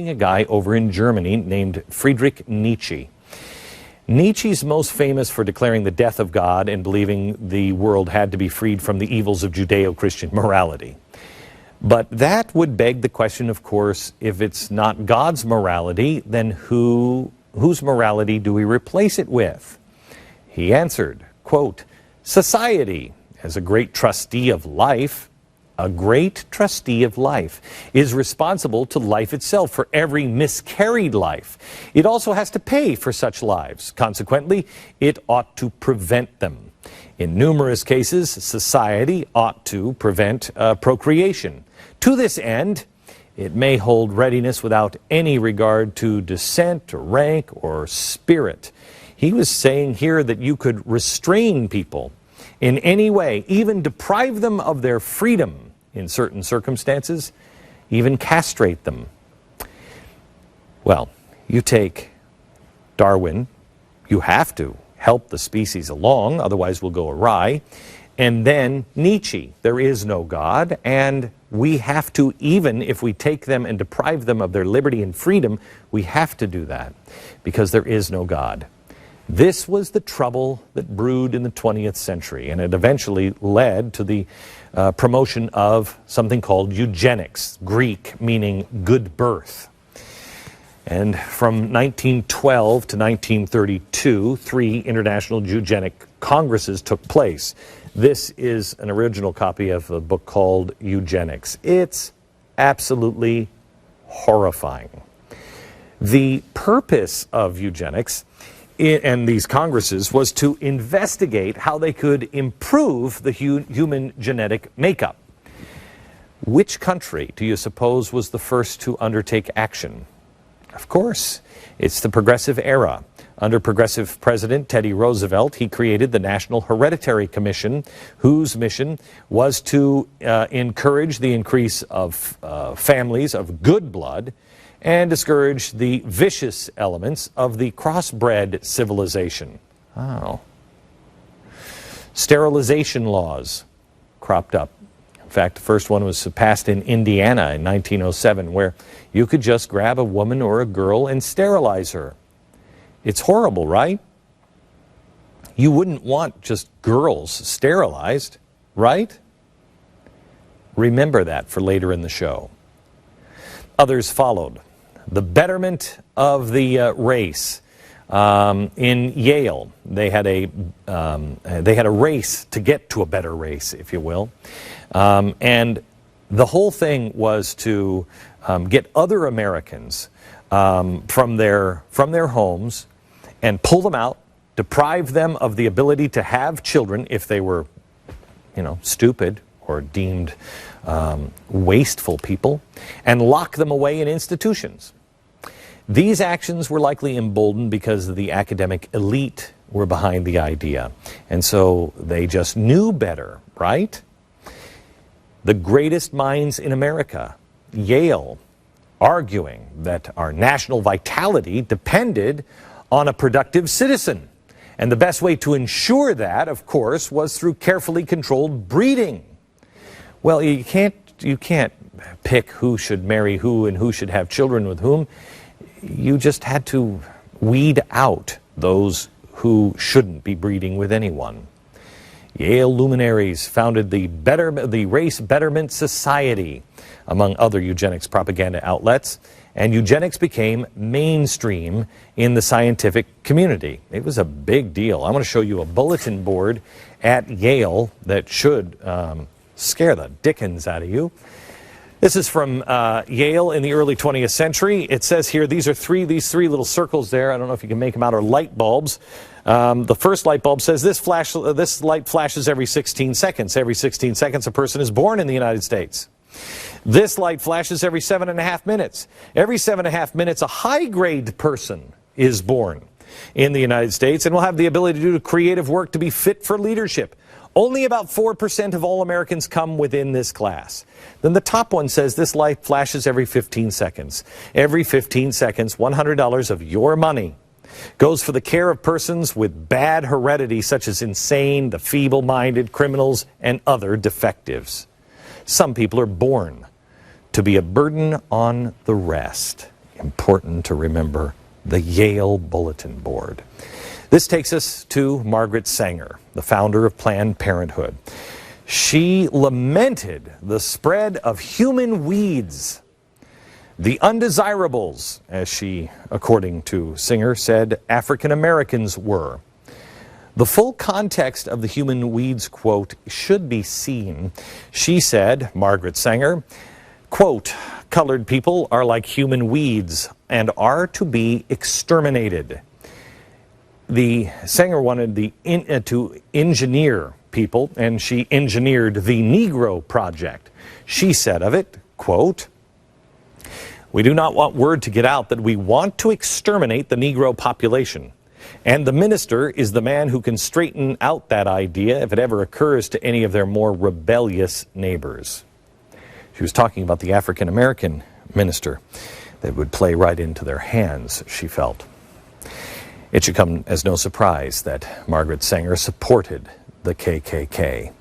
A guy over in Germany named Friedrich Nietzsche. Nietzsche's most famous for declaring the death of God and believing the world had to be freed from the evils of Judeo-Christian morality. But that would beg the question, of course, if it's not God's morality, then whose morality do we replace it with? He answered, quote, "Society, as a great trustee of life, is responsible to life itself for every miscarried life. It also has to pay for such lives. Consequently, it ought to prevent them. In numerous cases, society ought to prevent procreation. To this end, it may hold readiness without any regard to descent or rank or spirit." He was saying here that you could restrain people in any way, even deprive them of their freedom in certain circumstances, even castrate them. Well, you take Darwin, you have to help the species along, otherwise we'll go awry. And then Nietzsche, there is no God, and we have to, even if we take them and deprive them of their liberty and freedom, we have to do that because there is no God. This was the trouble that brewed in the 20th century, and it eventually led to the promotion of something called eugenics, Greek meaning good birth. And from 1912 to 1932, 3 international eugenic congresses took place. This is an original copy of a book called Eugenics. It's absolutely horrifying. The purpose of eugenics and these congresses was to investigate how they could improve the human genetic makeup. Which country do you suppose was the first to undertake action? Of course, it's the Progressive Era. Under Progressive President Teddy Roosevelt, he created the National Hereditary Commission, whose mission was to encourage the increase of families of good blood and discourage the vicious elements of the crossbred civilization. Oh. Sterilization laws cropped up. In fact, the first one was passed in Indiana in 1907, where you could just grab a woman or a girl and sterilize her. It's horrible, right? You wouldn't want just girls sterilized, right? Remember that for later in the show. Others followed. The betterment of the race. In Yale, they had a race to get to a better race, if you will. And the whole thing was to get other Americans from their homes and pull them out, deprive them of the ability to have children if they were, stupid or deemed wasteful people, and lock them away in institutions. These actions were likely emboldened because the academic elite were behind the idea. And so they just knew better, right? The greatest minds in America, Yale, arguing that our national vitality depended on a productive citizen. And the best way to ensure that, of course, was through carefully controlled breeding. Well, you can't pick who should marry who and who should have children with whom. You just had to weed out those who shouldn't be breeding with anyone. Yale luminaries founded the Race Betterment Society, among other eugenics propaganda outlets, and eugenics became mainstream in the scientific community. It was a big deal. I'm going to show you a bulletin board at Yale that should scare the dickens out of you. This is from Yale in the early 20th century. It says here, these three little circles there, I don't know if you can make them out, are light bulbs. The first light bulb says this light flashes every 16 seconds. Every 16 seconds a person is born in the United States. This light flashes every 7.5 minutes. Every 7.5 minutes a high-grade person is born in the United States and will have the ability to do creative work to be fit for leadership. Only about 4% of all Americans come within this class. Then the top one says this light flashes every 15 seconds. Every 15 seconds, $100 of your money goes for the care of persons with bad heredity, such as insane, the feeble-minded, criminals, and other defectives. Some people are born to be a burden on the rest. Important to remember the Yale Bulletin Board. This takes us to Margaret Sanger, the founder of Planned Parenthood. She lamented the spread of human weeds, the undesirables, as she, according to Singer, said African Americans were. The full context of the human weeds quote should be seen. She said, Margaret Sanger, quote, "Colored people are like human weeds and are to be exterminated." The Sanger wanted to engineer people, and she engineered the Negro Project. She said of it, quote, "We do not want word to get out that we want to exterminate the Negro population. And the minister is the man who can straighten out that idea if it ever occurs to any of their more rebellious neighbors." She was talking about the African American minister that would play right into their hands, she felt. It should come as no surprise that Margaret Sanger supported the KKK.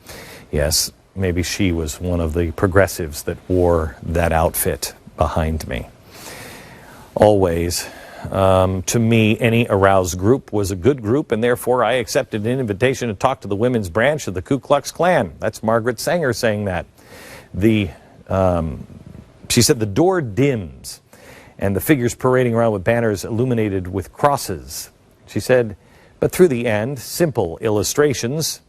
Yes, maybe she was one of the progressives that wore that outfit behind me. Always, to me, any aroused group was a good group, and therefore I accepted an invitation to talk to the women's branch of the Ku Klux Klan. That's Margaret Sanger saying that. She said the door dims and the figures parading around with banners illuminated with crosses. She said, but through the end, simple illustrations,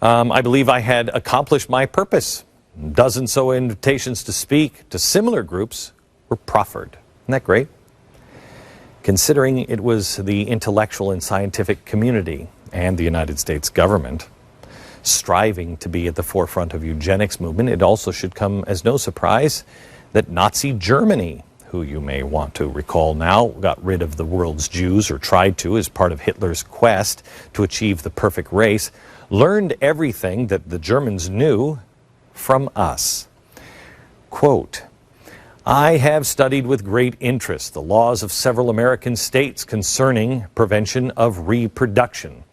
I believe I had accomplished my purpose. Dozens so invitations to speak to similar groups were proffered. Isn't that great? Considering it was the intellectual and scientific community and the United States government striving to be at the forefront of eugenics movement, it also should come as no surprise that Nazi Germany, who you may want to recall now, got rid of the world's Jews, or tried to, as part of Hitler's quest to achieve the perfect race, learned everything that the Germans knew from us. Quote, "I have studied with great interest the laws of several American states concerning prevention of reproduction."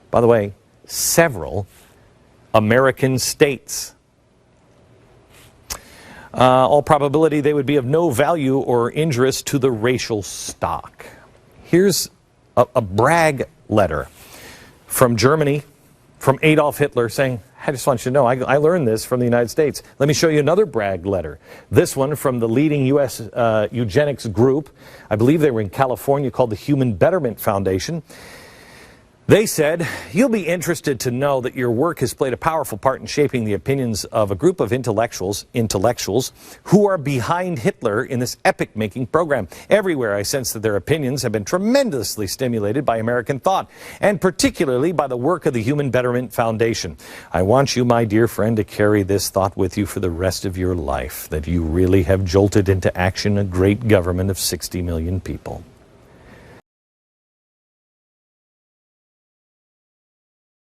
By the way, several American states. All probability they would be of no value or interest to the racial stock. Here's a brag letter from Germany, from Adolf Hitler, saying, I just want you to know, I learned this from the United States. Let me show you another brag letter. This one from the leading U.S. eugenics group. I believe they were in California, called the Human Betterment Foundation. They said, "You'll be interested to know that your work has played a powerful part in shaping the opinions of a group of intellectuals who are behind Hitler in this epic-making program. Everywhere I sense that their opinions have been tremendously stimulated by American thought, and particularly by the work of the Human Betterment Foundation. I want you, my dear friend, to carry this thought with you for the rest of your life, that you really have jolted into action a great government of 60 million people."